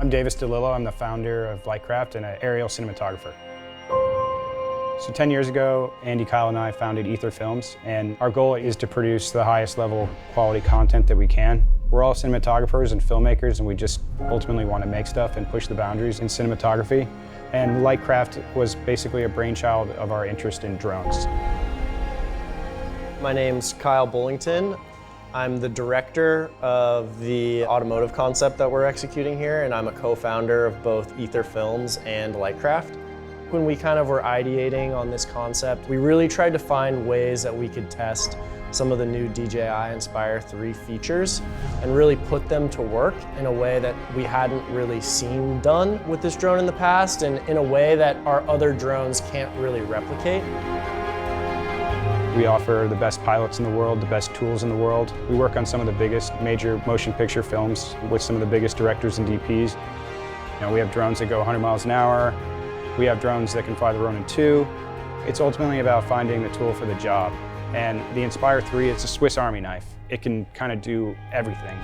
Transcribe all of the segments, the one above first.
I'm Davis DeLillo. I'm the founder of Lightcraft and an aerial cinematographer. So 10 years ago, Andy, Kyle, and I founded Aether Films, and our goal is to produce the highest level quality content that we can. We're all cinematographers and filmmakers, and we just ultimately want to make stuff and push the boundaries in cinematography. And Lightcraft was basically a brainchild of our interest in drones. My name's Kyle Bullington. I'm the director of the Automotive concept that we're executing here, and I'm a co-founder of both Aether Films and Lightcraft. When we kind of were ideating on this concept, we really tried to find ways that we could test some of the new DJI Inspire 3 features and really put them to work in a way that we hadn't really seen done with this drone in the past, and in a way that our other drones can't really replicate. We offer the best pilots in the world, the best tools in the world. We work on some of the biggest major motion picture films with some of the biggest directors and DPs. You know, we have drones that go 100 miles an hour. We have drones that can fly the Ronin 2. It's ultimately about finding the tool for the job. And the Inspire 3, it's a Swiss Army knife. It can kind of do everything.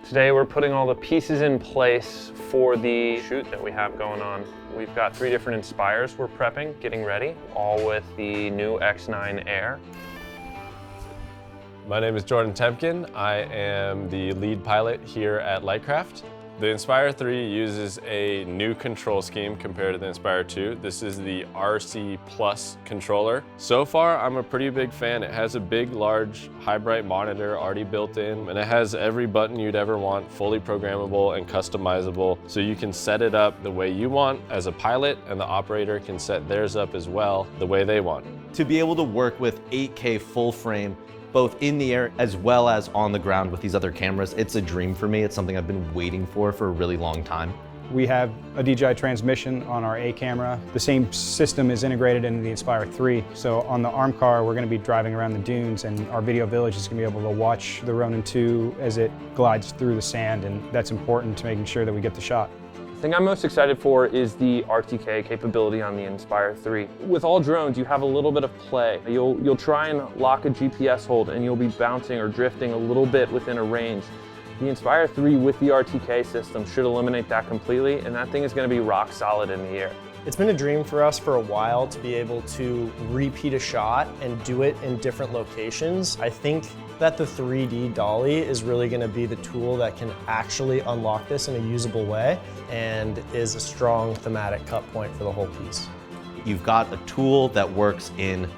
Today we're putting all the pieces in place for the shoot that we have going on. We've got 3 different Inspires we're prepping, getting ready, all with the new X9 Air. My name is Jordan Temkin. I am the lead pilot here at Lightcraft. The Inspire 3 uses a new control scheme compared to the Inspire 2. This is the RC Plus controller. So far, I'm a pretty big fan. It has a big, large, high bright monitor already built in, and it has every button you'd ever want, fully programmable and customizable. So you can set it up the way you want as a pilot, and the operator can set theirs up as well the way they want. To be able to work with 8K full frame, both in the air as well as on the ground with these other cameras, it's a dream for me. It's something I've been waiting for a really long time. We have a DJI transmission on our A camera. The same system is integrated into the Inspire 3. So on the arm car, we're going to be driving around the dunes, and our video village is going to be able to watch the Ronin 2 as it glides through the sand, and that's important to making sure that we get the shot. The thing I'm most excited for is the RTK capability on the Inspire 3. With all drones, you have a little bit of play. You'll try and lock a GPS hold, and you'll be bouncing or drifting a little bit within a range. The Inspire 3 with the RTK system should eliminate that completely, and that thing is going to be rock solid in the air. It's been a dream for us for a while to be able to repeat a shot and do it in different locations. I think that the 3D dolly is really going to be the tool that can actually unlock this in a usable way, and is a strong thematic cut point for the whole piece. You've got a tool that works in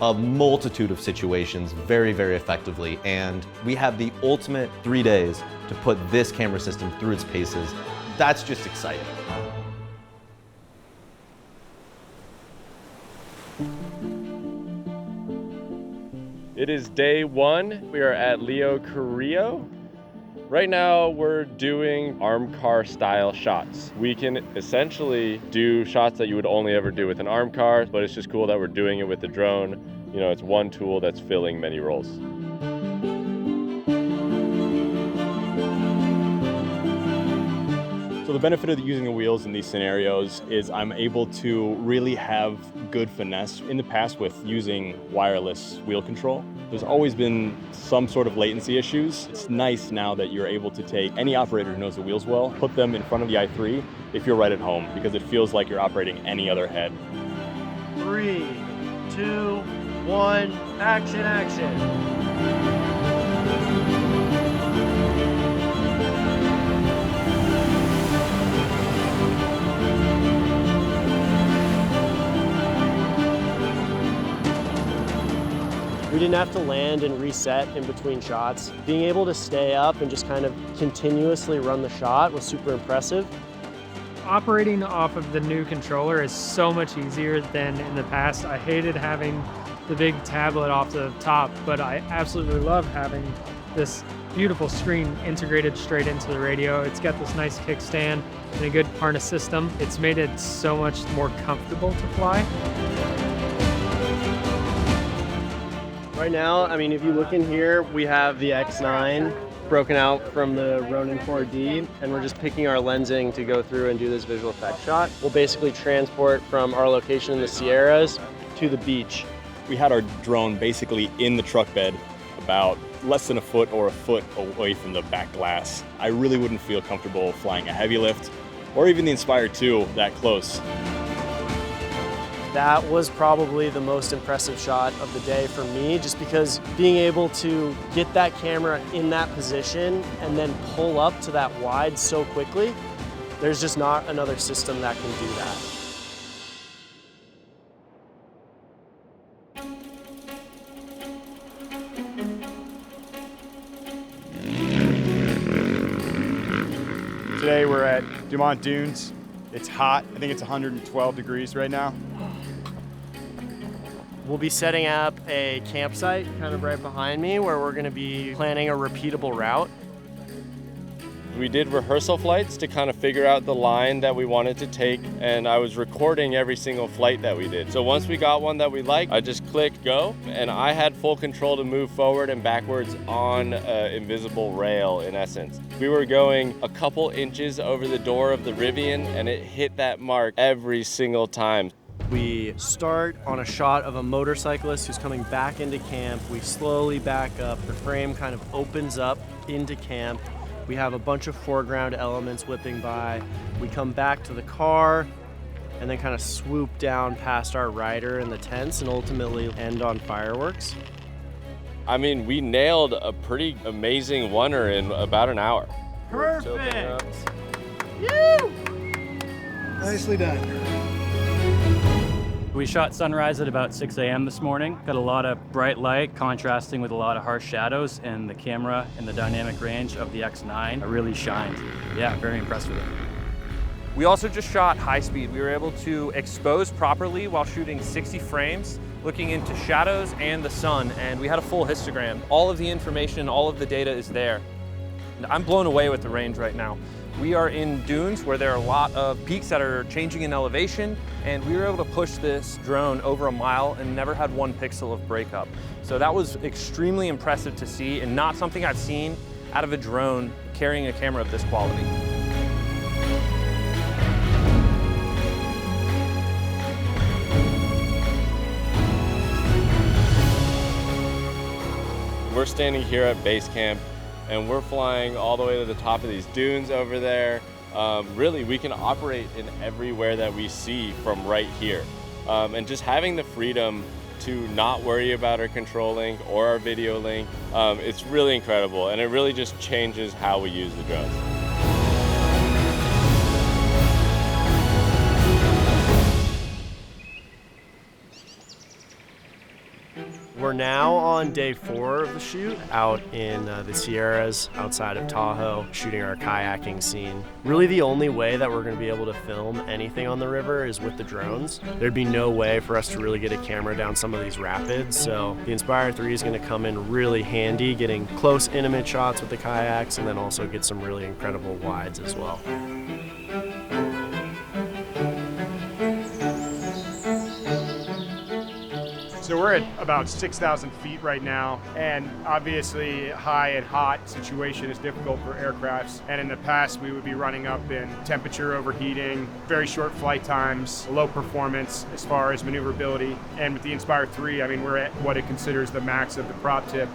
a multitude of situations very, very effectively, and we have the ultimate 3 days to put this camera system through its paces. That's just exciting. It is day 1. We are at Leo Carrillo. Right now we're doing arm car style shots. We can essentially do shots that you would only ever do with an arm car, but it's just cool that we're doing it with the drone. You know, it's one tool that's filling many roles. So the benefit of using the wheels in these scenarios is I'm able to really have good finesse. In the past with using wireless wheel control, there's always been some sort of latency issues. It's nice now that you're able to take any operator who knows the wheels well, put them in front of the i3 if you're right at home, because it feels like you're operating any other head. 3, 2, 1, action, action. We didn't have to land and reset in between shots. Being able to stay up and just kind of continuously run the shot was super impressive. Operating off of the new controller is so much easier than in the past. I hated having the big tablet off the top, but I absolutely love having this beautiful screen integrated straight into the radio. It's got this nice kickstand and a good harness system. It's made it so much more comfortable to fly. Right now, I mean, if you look in here, we have the X9 broken out from the Ronin 4D, and we're just picking our lensing to go through and do this visual effect shot. We'll basically transport from our location in the Sierras to the beach. We had our drone basically in the truck bed, about less than a foot or a foot away from the back glass. I really wouldn't feel comfortable flying a heavy lift or even the Inspire 2 that close. That was probably the most impressive shot of the day for me, just because being able to get that camera in that position and then pull up to that wide so quickly, there's just not another system that can do that. Today we're at Dumont Dunes. It's hot. I think it's 112 degrees right now. We'll be setting up a campsite kind of right behind me where we're gonna be planning a repeatable route. We did rehearsal flights to kind of figure out the line that we wanted to take, and I was recording every single flight that we did. So once we got one that we liked, I just clicked go, and I had full control to move forward and backwards on an invisible rail, in essence. We were going a couple inches over the door of the Rivian, and it hit that mark every single time. We start on a shot of a motorcyclist who's coming back into camp. We slowly back up. The frame kind of opens up into camp. We have a bunch of foreground elements whipping by. We come back to the car and then kind of swoop down past our rider and the tents and ultimately end on fireworks. I mean, we nailed a pretty amazing oneer in about an hour. Perfect. Nicely done. We shot sunrise at about 6 a.m. this morning. Got a lot of bright light contrasting with a lot of harsh shadows, and the camera and the dynamic range of the X9 really shined. Yeah, very impressed with it. We also just shot high speed. We were able to expose properly while shooting 60 frames, looking into shadows and the sun, and we had a full histogram. All of the information, all of the data is there. And I'm blown away with the range right now. We are in dunes where there are a lot of peaks that are changing in elevation, and we were able to push this drone over a mile and never had 1 pixel of breakup. So that was extremely impressive to see, and not something I've seen out of a drone carrying a camera of this quality. We're standing here at base camp, and we're flying all the way to the top of these dunes over there. Really, we can operate in everywhere that we see from right here. And just having the freedom to not worry about our control link or our video link, it's really incredible, and it really just changes how we use the drones. We're now on day 4 of the shoot, out in the Sierras outside of Tahoe, shooting our kayaking scene. Really the only way that we're gonna be able to film anything on the river is with the drones. There'd be no way for us to really get a camera down some of these rapids, so the Inspire 3 is gonna come in really handy, getting close, intimate shots with the kayaks, and then also get some really incredible wides as well. So we're at about 6,000 feet right now, and obviously high and hot situation is difficult for aircrafts. And in the past, we would be running up in temperature overheating, very short flight times, low performance as far as maneuverability. And with the Inspire 3, I mean, we're at what it considers the max of the prop tip,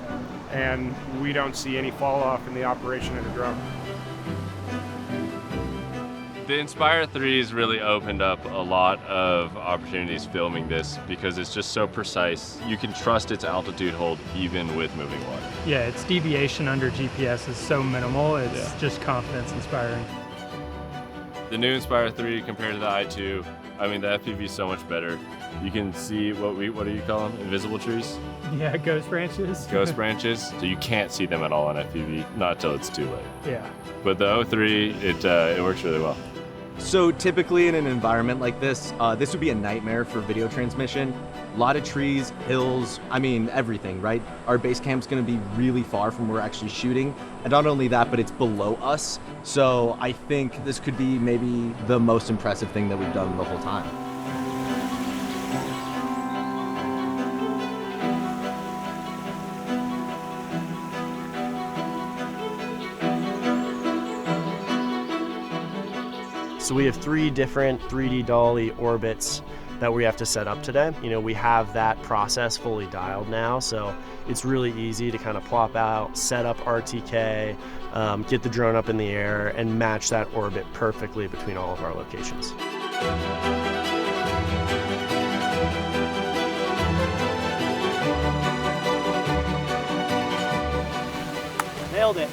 and we don't see any fall off in the operation of the drone. The Inspire 3 has really opened up a lot of opportunities filming this because it's just so precise. You can trust its altitude hold even with moving water. Yeah, its deviation under GPS is so minimal, it's just confidence inspiring. The new Inspire 3 compared to the i2, I mean, the FPV is so much better. You can see what do you call them? Invisible trees? Yeah, ghost branches. Ghost branches. So you can't see them at all on FPV, not till it's too late. Yeah. But the O3, it works really well. So typically in an environment like this would be a nightmare for video transmission. A lot of trees, hills, I mean everything, right? Our base camp's gonna be really far from where we're actually shooting. And not only that, but it's below us. So I think this could be maybe the most impressive thing that we've done the whole time. So we have 3 different 3D dolly orbits that we have to set up today. You know, we have that process fully dialed now, so it's really easy to kind of plop out, set up RTK, get the drone up in the air, and match that orbit perfectly between all of our locations. Nailed it.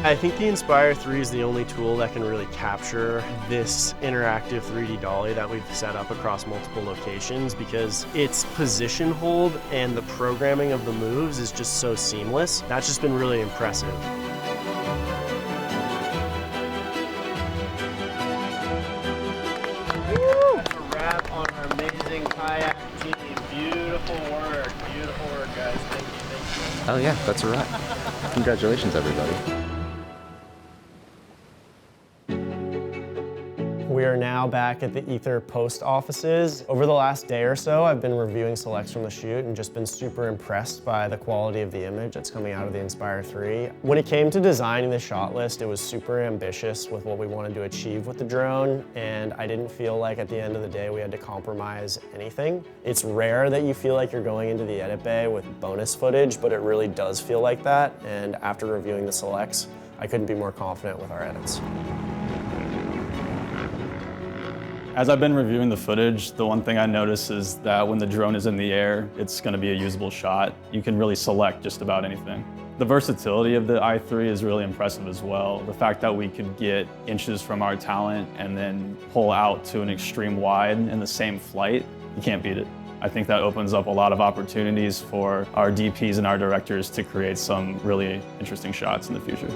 I think the Inspire 3 is the only tool that can really capture this interactive 3D dolly that we've set up across multiple locations, because its position hold and the programming of the moves is just so seamless. That's just been really impressive. Woo! That's a wrap on our amazing kayak team. Beautiful work, guys. Thank you. Oh yeah, that's a wrap. Congratulations, everybody. We are now back at the Aether post offices. Over the last day or so, I've been reviewing selects from the shoot and just been super impressed by the quality of the image that's coming out of the Inspire 3. When it came to designing the shot list, it was super ambitious with what we wanted to achieve with the drone, and I didn't feel like at the end of the day we had to compromise anything. It's rare that you feel like you're going into the edit bay with bonus footage, but it really does feel like that, and after reviewing the selects, I couldn't be more confident with our edits. As I've been reviewing the footage, the one thing I notice is that when the drone is in the air, it's going to be a usable shot. You can really select just about anything. The versatility of the i3 is really impressive as well. The fact that we could get inches from our talent and then pull out to an extreme wide in the same flight, you can't beat it. I think that opens up a lot of opportunities for our DPs and our directors to create some really interesting shots in the future.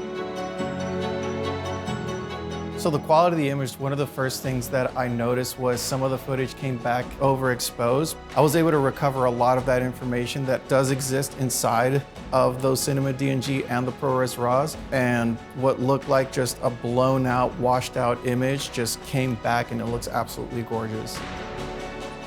So the quality of the image, one of the first things that I noticed was some of the footage came back overexposed. I was able to recover a lot of that information that does exist inside of those Cinema DNG and the ProRes RAWs, and what looked like just a blown out, washed out image just came back and it looks absolutely gorgeous.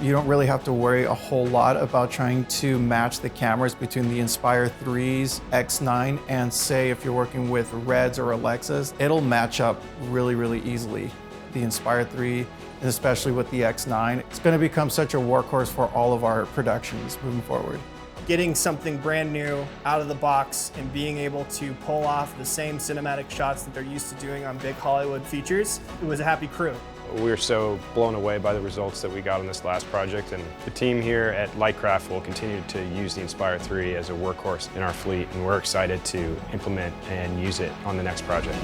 You don't really have to worry a whole lot about trying to match the cameras between the Inspire 3's X9 and say if you're working with Reds or Alexas, it'll match up really, really easily. The Inspire 3, and especially with the X9, it's going to become such a workhorse for all of our productions moving forward. Getting something brand new out of the box and being able to pull off the same cinematic shots that they're used to doing on big Hollywood features, it was a happy crew. We were so blown away by the results that we got on this last project, and the team here at Lightcraft will continue to use the Inspire 3 as a workhorse in our fleet, and we're excited to implement and use it on the next project.